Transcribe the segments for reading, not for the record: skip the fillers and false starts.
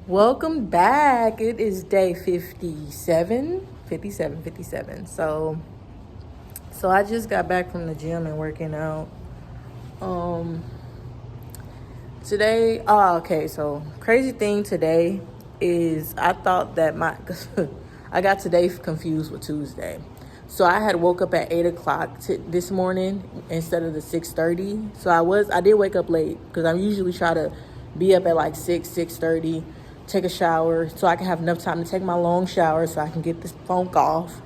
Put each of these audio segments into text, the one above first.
Welcome back. It is day 57. So I just got back from the gym and working out. Um Today, okay, so crazy thing today is I thought that I got today confused with Tuesday. So I had woke up at 8 o'clock this morning instead of the 6:30. So I did wake up late because I usually try to be up at like 6:30, take a shower so I can have enough time to take my long shower so I can get this funk off,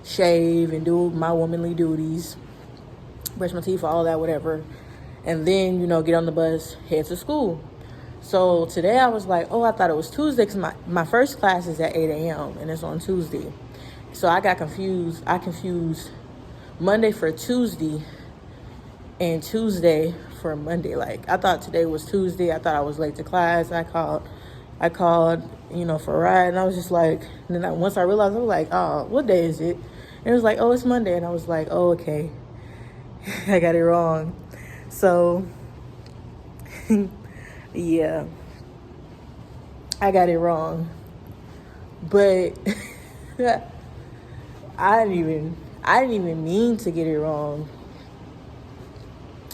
shave and do my womanly duties, brush my teeth, all that, whatever. And then, get on the bus, head to school. So today I was like, I thought it was Tuesday because my first class is at 8 a.m. and it's on Tuesday. So I got confused. I confused Monday for Tuesday and Tuesday for Monday. Like, I thought today was Tuesday. I thought I was late to class. I called, for a ride. And I was just like, and then once I realized, I was like, oh, what day is it? And it was like, oh, it's Monday. And I was like, oh, okay. I got it wrong. So, yeah, I got it wrong. But I didn't even mean to get it wrong.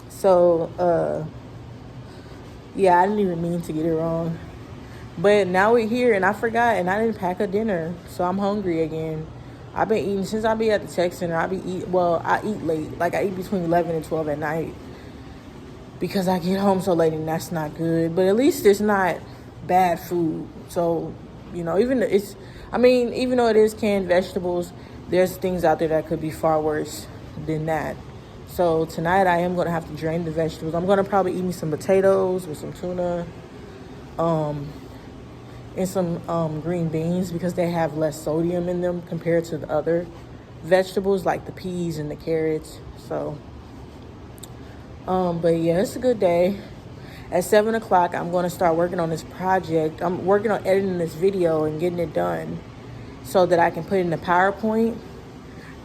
So, yeah, I didn't even mean to get it wrong. But now we're here and I forgot and I didn't pack a dinner. So I'm hungry again. I've been eating since I be at the tech center. I eat late. Like I eat between 11 and 12 at night because I get home so late and that's not good. But at least it's not bad food. So, even though it is canned vegetables, there's things out there that could be far worse than that. So tonight I am going to have to drain the vegetables. I'm going to probably eat me some potatoes with some tuna, and some green beans because they have less sodium in them compared to the other vegetables like the peas and the carrots. So, but yeah, it's a good day. At 7 o'clock, I'm going to start working on this project. I'm working on editing this video and getting it done so that I can put it in the PowerPoint.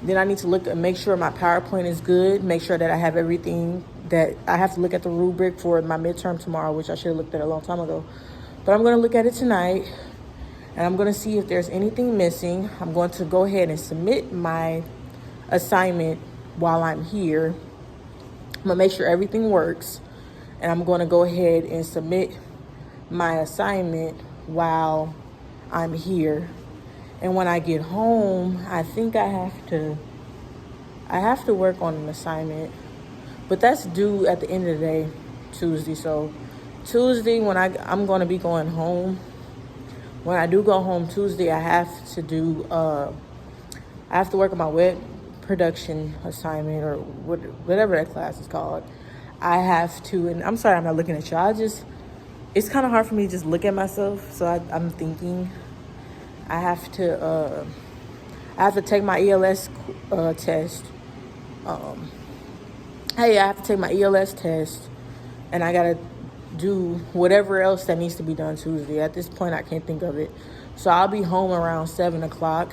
Then I need to look and make sure my PowerPoint is good, make sure that I have everything that I have to look at the rubric for my midterm tomorrow, which I should have looked at a long time ago. But I'm going to look at it tonight and I'm going to see if there's anything missing. I'm going to go ahead and submit my assignment while I'm here. I'm going to make sure everything works. And I'm going to go ahead and submit my assignment while I'm here. And when I get home, I think I have to work on an assignment. But that's due at the end of the day, Tuesday. So Tuesday, when I'm going to be going home, when I do go home Tuesday, I have to work on my web production assignment or whatever that class is called. I have to, and I'm sorry I'm not looking at y'all. It's kind of hard for me to just look at myself. So I'm thinking I have to take my ELS test. I have to take my ELS test, and I gotta do whatever else that needs to be done Tuesday. At this point, I can't think of it. So I'll be home around 7 o'clock.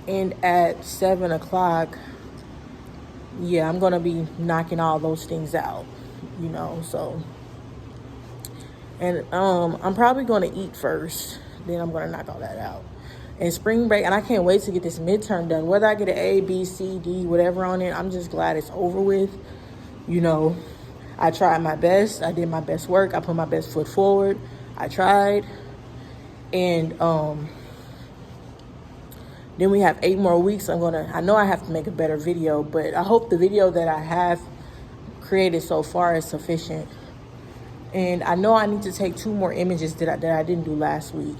And at 7 o'clock, yeah, I'm going to be knocking all those things out, so. And I'm probably going to eat first. Then I'm going to knock all that out. And spring break, and I can't wait to get this midterm done. Whether I get an A, B, C, D, whatever on it, I'm just glad it's over with. I tried my best. I did my best work. I put my best foot forward. I tried. And then we have 8 more weeks. I know I have to make a better video, but I hope the video that I have created so far is sufficient. And I know I need to take 2 more images that I didn't do last week.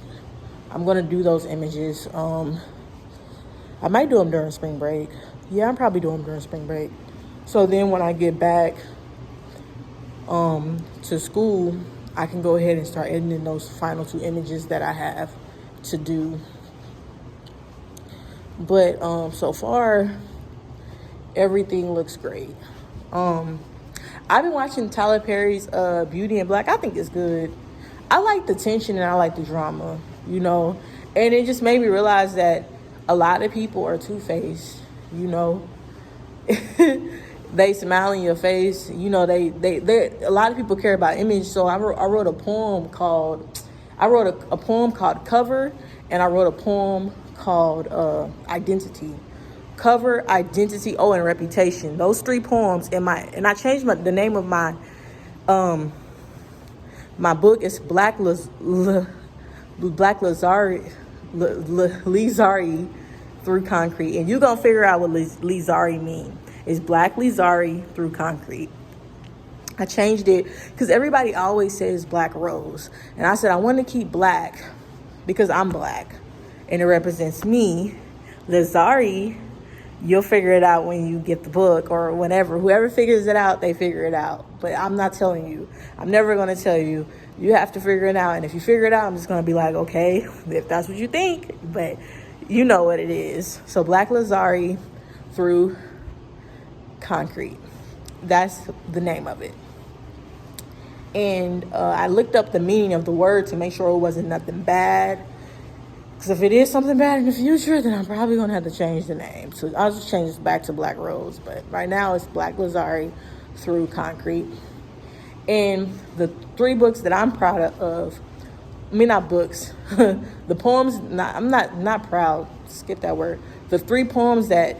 I'm going to do those images. I might do them during spring break. Yeah, I'm probably doing them during spring break. So then when I get back to school, I can go ahead and start editing those final 2 images that I have to do. But so far, everything looks great. I've been watching Tyler Perry's Beauty in Black. I think it's good. I like the tension and I like the drama, and it just made me realize that a lot of people are two-faced, they smile in your face. They a lot of people care about image. So I wrote a poem called, I wrote a poem called Cover, and I wrote a poem called Identity. Cover, Identity, and Reputation. Those 3 poems and I changed the name of my my book is Black Lazari Through Concrete, and you're gonna figure out what Lizari mean. It's Black Lizari Through Concrete. I changed it because everybody always says Black Rose, and I said I want to keep Black because I'm Black, and it represents me. Lizari, you'll figure it out when you get the book or whenever. Whoever figures it out, they figure it out. But I'm not telling you. I'm never going to tell you. You have to figure it out. And if you figure it out, I'm just going to be like, okay, if that's what you think. But you know what it is. So Black Lizari Through Concrete. That's the name of it. And I looked up the meaning of the word to make sure it wasn't nothing bad. Because if it is something bad in the future, then I'm probably going to have to change the name. So I'll just change this back to Black Rose. But right now it's Black Lizari Through Concrete. And the 3 books that I'm proud of, not books, the poems, I'm not proud, skip that word. The 3 poems that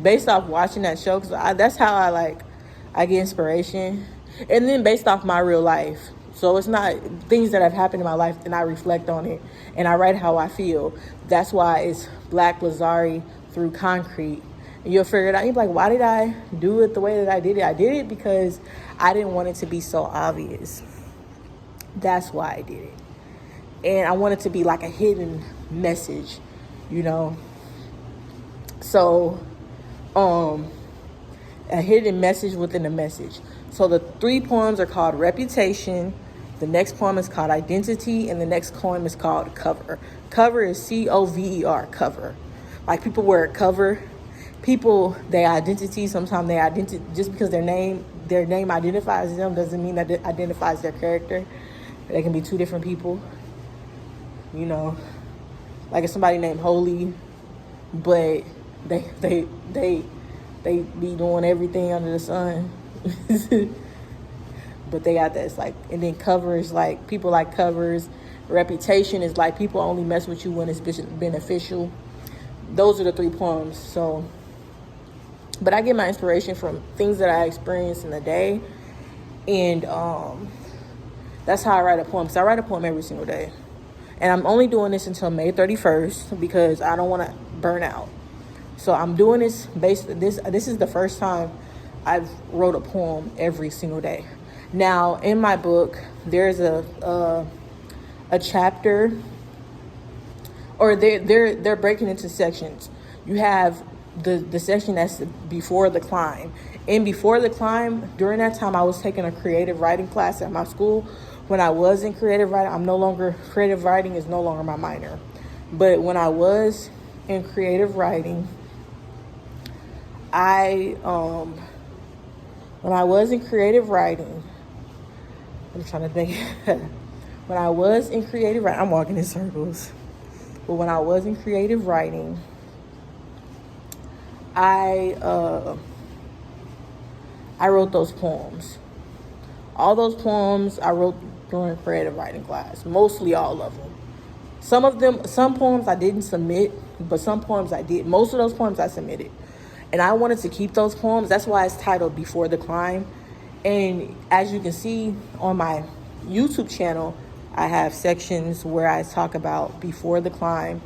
based off watching that show, because that's how I get inspiration. And then based off my real life. So it's not things that have happened in my life, and I reflect on it and I write how I feel. That's why it's Black Lizari Through Concrete. And you'll figure it out. You'll be like, why did I do it the way that I did it? I did it because I didn't want it to be so obvious. That's why I did it. And I want it to be like a hidden message, So, a hidden message within a message. So the 3 poems are called Reputation. The next poem is called Identity, and the next poem is called Cover. Cover is Cover, cover. Like people wear a cover. People, their identity, sometimes their identity, just because their name identifies them doesn't mean that it identifies their character. They can be 2 different people. Like if somebody named Holy, but they be doing everything under the sun. But they got that. It's like, and then Cover is like people like covers. Reputation is like people only mess with you when it's beneficial. Those are the 3 poems. So, but I get my inspiration from things that I experience in the day, and that's how I write a poem. So I write a poem every single day, and I'm only doing this until May 31st because I don't want to burn out. So I'm doing this this is the first time I've wrote a poem every single day. Now, in my book, there's a chapter, or they're breaking into sections. You have the section that's before the climb. And before the climb, during that time, I was taking a creative writing class at my school. When I was in creative writing, creative writing is no longer my minor. But when I was in creative writing, when I was in creative writing, I'm trying to think. When I was in creative writing, I'm walking in circles. But when I was in creative writing, I wrote those poems. All those poems I wrote during creative writing class. Mostly all of them. Some poems I didn't submit, but some poems I did. Most of those poems I submitted. And I wanted to keep those poems. That's why it's titled Before the Climb. And as you can see on my YouTube channel, I have sections where I talk about Before the Climb,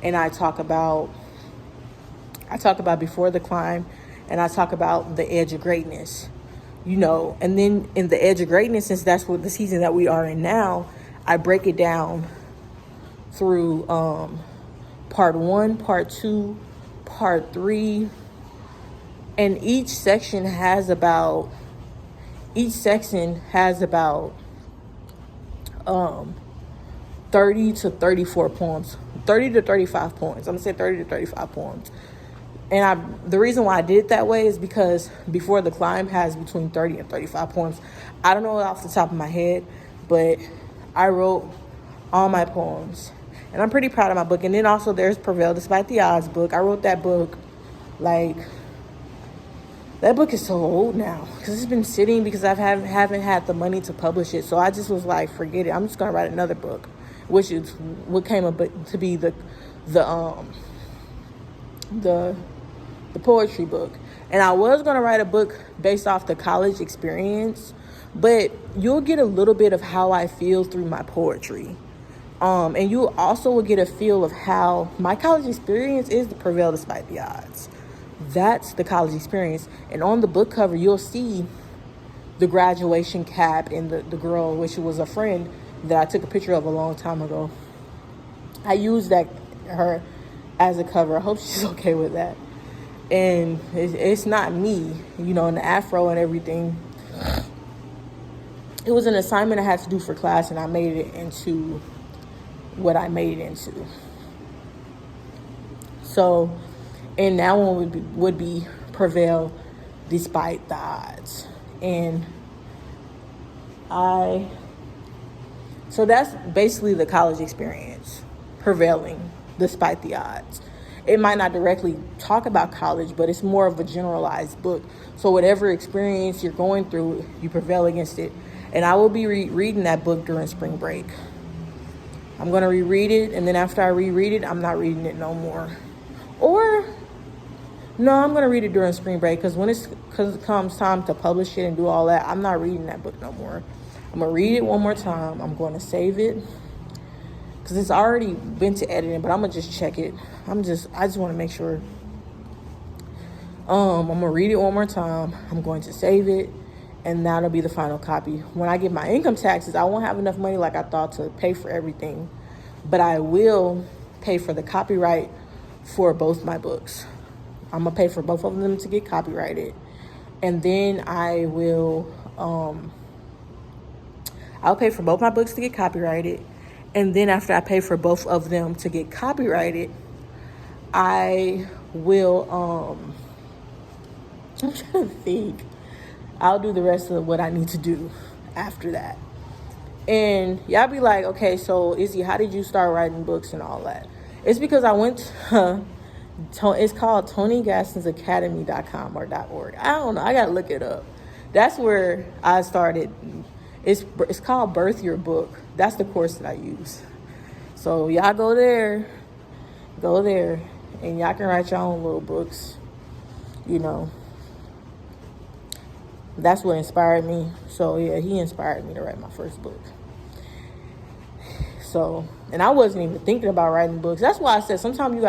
and I talk about Before the Climb, and I talk about the edge of greatness, and then in the edge of greatness, since that's what the season that we are in now, I break it down through part 1, part 2, part 3, and each section has about 30 to 34 poems, 30 to 35 poems. I'm gonna say 30 to 35 poems. And the reason why I did it that way is because Before the Climb has between 30 and 35 poems. I don't know it off the top of my head, but I wrote all my poems. And I'm pretty proud of my book. And then also there's Prevail Despite the Odds book. I wrote that book like That book is so old now because it's been sitting because haven't had the money to publish it. So I just was like, forget it. I'm just gonna write another book, which is what came up to be the poetry book. And I was gonna write a book based off the college experience, but you'll get a little bit of how I feel through my poetry. And you also will get a feel of how my college experience is to prevail despite the odds. That's the college experience. And on the book cover, you'll see the graduation cap and the girl, which was a friend that I took a picture of a long time ago. I used her as a cover. I hope she's okay with that. And it's not me, in the afro and everything. It was an assignment I had to do for class, and I made it into what I made it into. So, and that one would be prevail despite the odds. And so that's basically the college experience, prevailing despite the odds. It might not directly talk about college, but it's more of a generalized book. So whatever experience you're going through, you prevail against it. And I will be reading that book during spring break. I'm going to reread it, and then after I reread it, I'm not reading it no more. Or, no, I'm going to read it during spring break, because when it comes time to publish it and do all that, I'm not reading that book no more. I'm going to read it one more time. I'm going to save it, because it's already been to editing, but I'm going to just check it. I just want to make sure. I'm going to read it one more time. I'm going to save it, and that'll be the final copy. When I get my income taxes, I won't have enough money like I thought to pay for everything, but I will pay for the copyright for both my books. I'm going to pay for both of them to get copyrighted, and then I'll pay for both my books to get copyrighted, and then after I pay for both of them to get copyrighted, I will, I'm trying to think. I'll do the rest of what I need to do after that. And y'all be like, okay, so Izzy, how did you start writing books and all that? It's because I went it's called TonyGastinsAcademy.com or .org. I don't know. I got to look it up. That's where I started. It's called Birth Your Book. That's the course that I use. So y'all go there, and y'all can write your own little books, That's what inspired me. So yeah, he inspired me to write my first book. So, and I wasn't even thinking about writing books. That's why I said sometimes you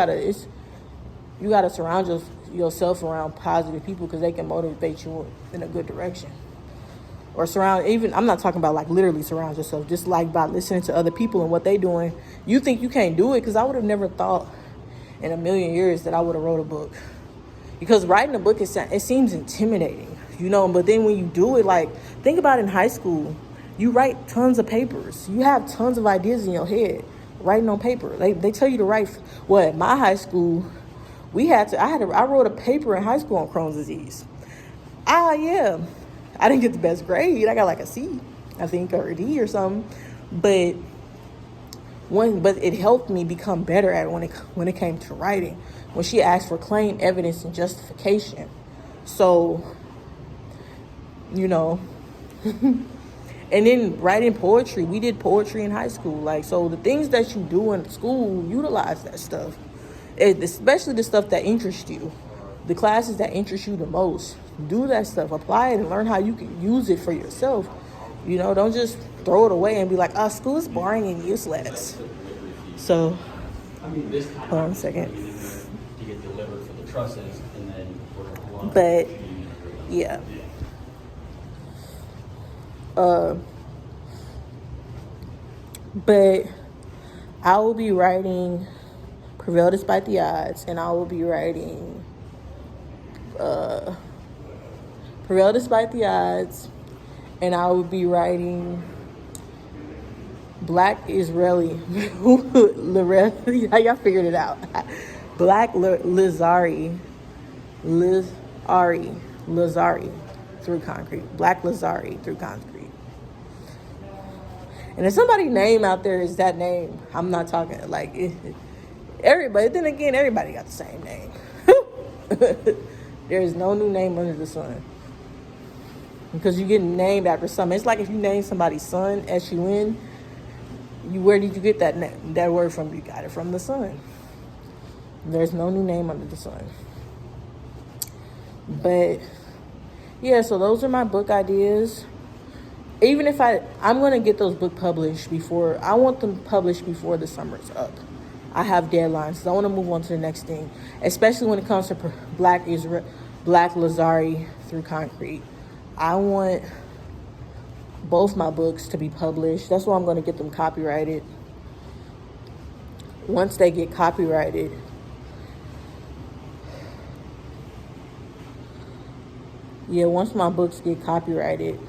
gotta surround yourself around positive people, because they can motivate you in a good direction. Or I'm not talking about like literally surround yourself, just like by listening to other people and what they doing. You think you can't do it, because I would have never thought in a million years that I would have wrote a book. Because writing a book, it seems intimidating. But then when you do it, like, think about in high school, you write tons of papers. You have tons of ideas in your head, writing on paper. They tell you to write. Well, at my high school, I wrote a paper in high school on Crohn's disease. Yeah. I didn't get the best grade. I got like a C, I think, or a D or something. But it helped me become better at it when it came to writing. When she asked for claim, evidence, and justification. So, and then writing poetry. We did poetry in high school. So the things that you do in school, utilize that stuff. Especially the stuff that interests you. The classes that interest you the most. Do that stuff. Apply it and learn how you can use it for yourself. Don't just throw it away and be like, school is boring and useless. So, hold on a second. To get delivered for the trusses, and then but yeah. But I will be writing Prevail Despite the Odds, and I will be writing Prevail Despite the Odds, and I will be writing Black Israeli. Y'all figured it out. Black Lazari through concrete. Black Lazari through concrete. And if somebody's name out there is that name, I'm not talking everybody. Then again, everybody got the same name. There is no new name under the sun. Because you get named after something. It's like if you name somebody's son, S-U-N, where did you get that word from? You got it from the sun. There's no new name under the sun. But, yeah, so those are my book ideas. Even if I'm going to get those books published I want them published before the summer's up. I have deadlines. So I want to move on to the next thing, especially when it comes to Black Lazari Through Concrete. I want both my books to be published. That's why I'm going to get them copyrighted. Once they get copyrighted, once my books get copyrighted,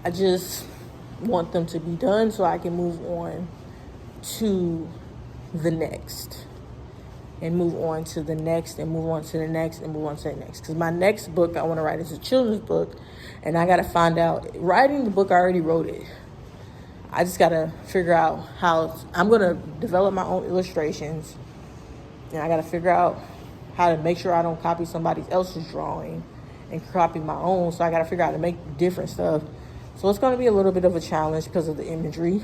I just want them to be done so I can move on to the next. And move on to the next, and move on to the next, and move on to the next. Because my next book I want to write is a children's book. And I got to find out, writing the book, I already wrote it. I just got to figure out how, I'm going to develop my own illustrations. And I got to figure out how to make sure I don't copy somebody else's drawing and copy my own. So I got to figure out how to make different stuff. So it's going to be a little bit of a challenge because of the imagery.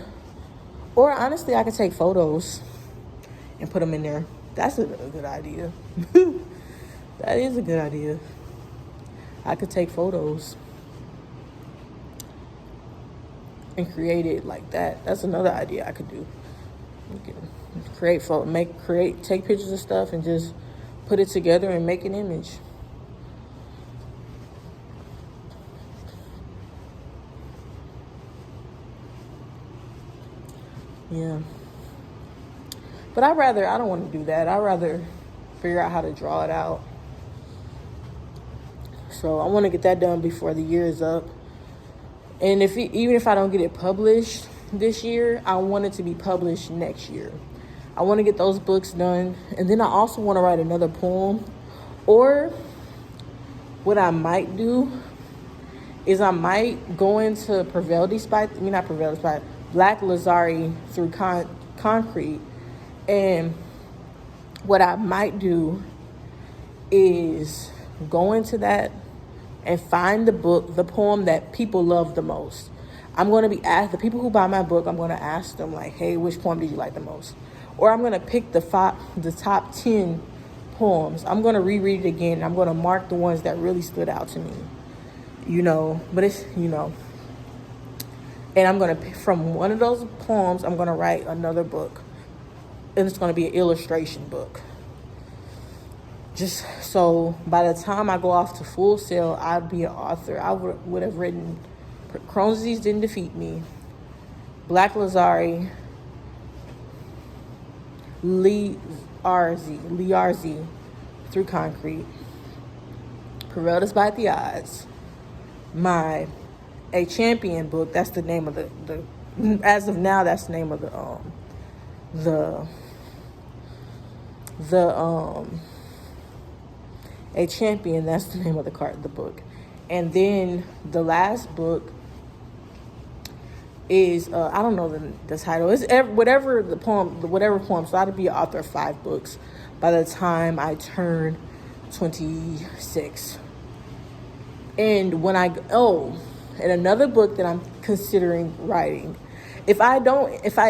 Or honestly, I could take photos and put them in there. That's a good idea. That is a good idea. I could take photos and create it like that. That's another idea I could do. You can take pictures of stuff and just put it together and make an image. Yeah. But I don't want to do that. I'd rather figure out how to draw it out. So I want to get that done before the year is up. And even if I don't get it published this year, I want it to be published next year. I want to get those books done. And then I also want to write another poem. Or what I might do is I might go into Black Lazari Through Concrete. And what I might do is go into that and find the poem that people love the most. I'm going to be asked, the people who buy my book, I'm going to ask them like, hey, which poem did you like the most? Or I'm going to pick the top 10 poems. I'm going to reread it again. I'm going to mark the ones that really stood out to me, but it's, and I'm going to, from one of those poems, I'm going to write another book. And it's going to be an illustration book. Just so by the time I go off to Full Sail, I'd be an author. I would have written Crohn's Disease Didn't Defeat Me, Black Lazari, Lee Arzi Through Concrete, Prevail Despite the Odds, A Champion book. That's the name of the as of now, that's the name of A Champion, that's the name of the book. And then the last book is I don't know the title. It's whatever poem. So I'd be an author of 5 books by the time I turn 26. And and another book that I'm considering writing. If I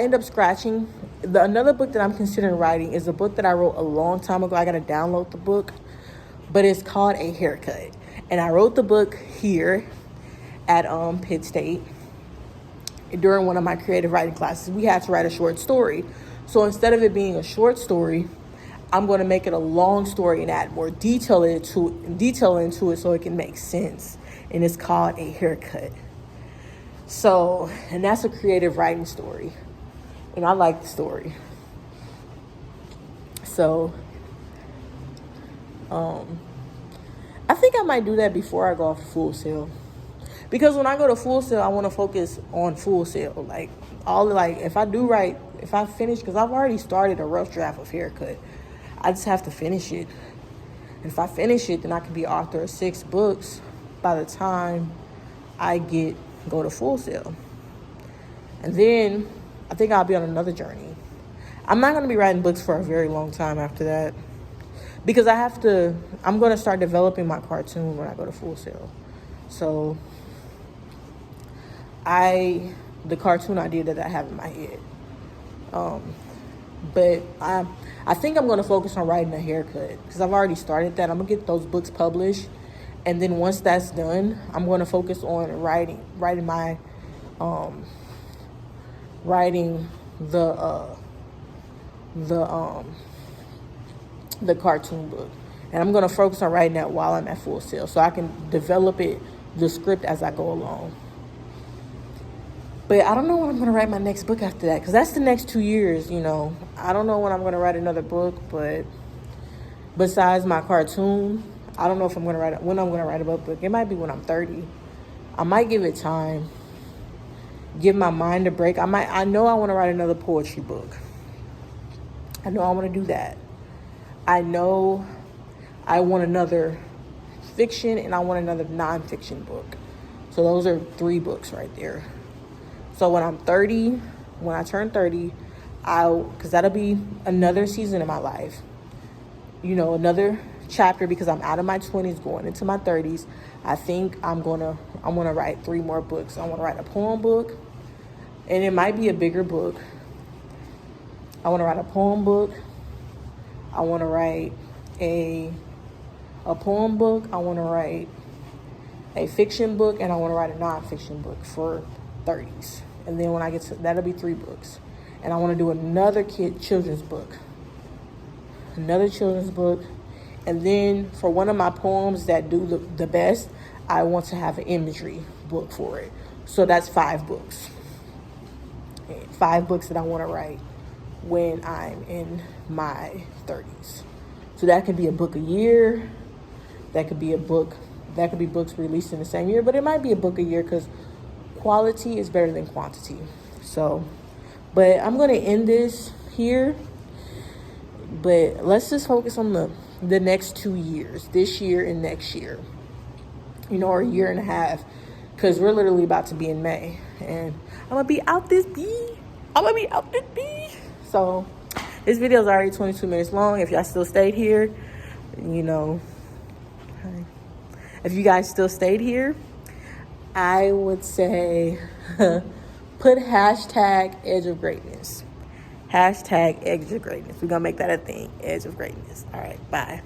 end up scratching, another book that I'm considering writing is a book that I wrote a long time ago. I got to download the book, but it's called A Haircut. And I wrote the book here at Pitt State. During one of my creative writing classes, we had to write a short story. So instead of it being a short story, I'm going to make it a long story and add more detail into it so it can make sense. And it's called A Haircut. So, and that's a creative writing story. And I like the story. So, I think I might do that before I go off to Full Sail. Because when I go to Full Sail, I want to focus on Full Sail. If I finish, because I've already started a rough draft of Haircut. I just have to finish it. And if I finish it, then I can be author of 6 books by the time I go to Full Sail. And then I think I'll be on another journey. I'm not going to be writing books for a very long time after that. because I'm going to start developing my cartoon when I go to Full Sail. So the cartoon idea that I have in my head. But I think I'm going to focus on writing a haircut because I've already started that. I'm going to get those books published. And then once that's done, I'm going to focus on writing the cartoon book. And I'm going to focus on writing that while I'm at Full Sail so I can develop the script as I go along. But I don't know when I'm going to write my next book after that because that's the next 2 years, you know. I don't know when I'm going to write another book, but besides my cartoon, I don't know if I'm going to when I'm going to write a book. It might be when I'm 30. I might give it time, give my mind a break. I know I want to write another poetry book. I know I want to do that. I know I want another fiction and I want another nonfiction book. So those are 3 books right there. So when I turn 30, because that'll be another season in my life, you know, another chapter because I'm out of my 20s going into my 30s. I think I'm gonna write 3 more books. I want to write a poem book, and it might be a bigger book. I want to write a poem book. I want to write a poem book. I want to write a fiction book, and I want to write a nonfiction book for 30s. And then when I get to, that'll be 3 books. And I want to do another children's book. And then for one of my poems that do the best, I want to have an imagery book for it. So that's 5 books. 5 books that I want to write when I'm in my 30s. So that could be a book a year. That could be books released in the same year, but it might be a book a year because quality is better than quantity. So, but I'm going to end this here. But let's just focus on the next 2 years, this year and next year, you know, or a year and a half, because we're literally about to be in May, and I'm going to be out this bee. So this video is already 22 minutes long. If y'all still stayed here, you know, if you guys still stayed here, I would say put hashtag Edge of Greatness. Hashtag Edge of Greatness. We're going to make that a thing. Edge of Greatness. All right. Bye.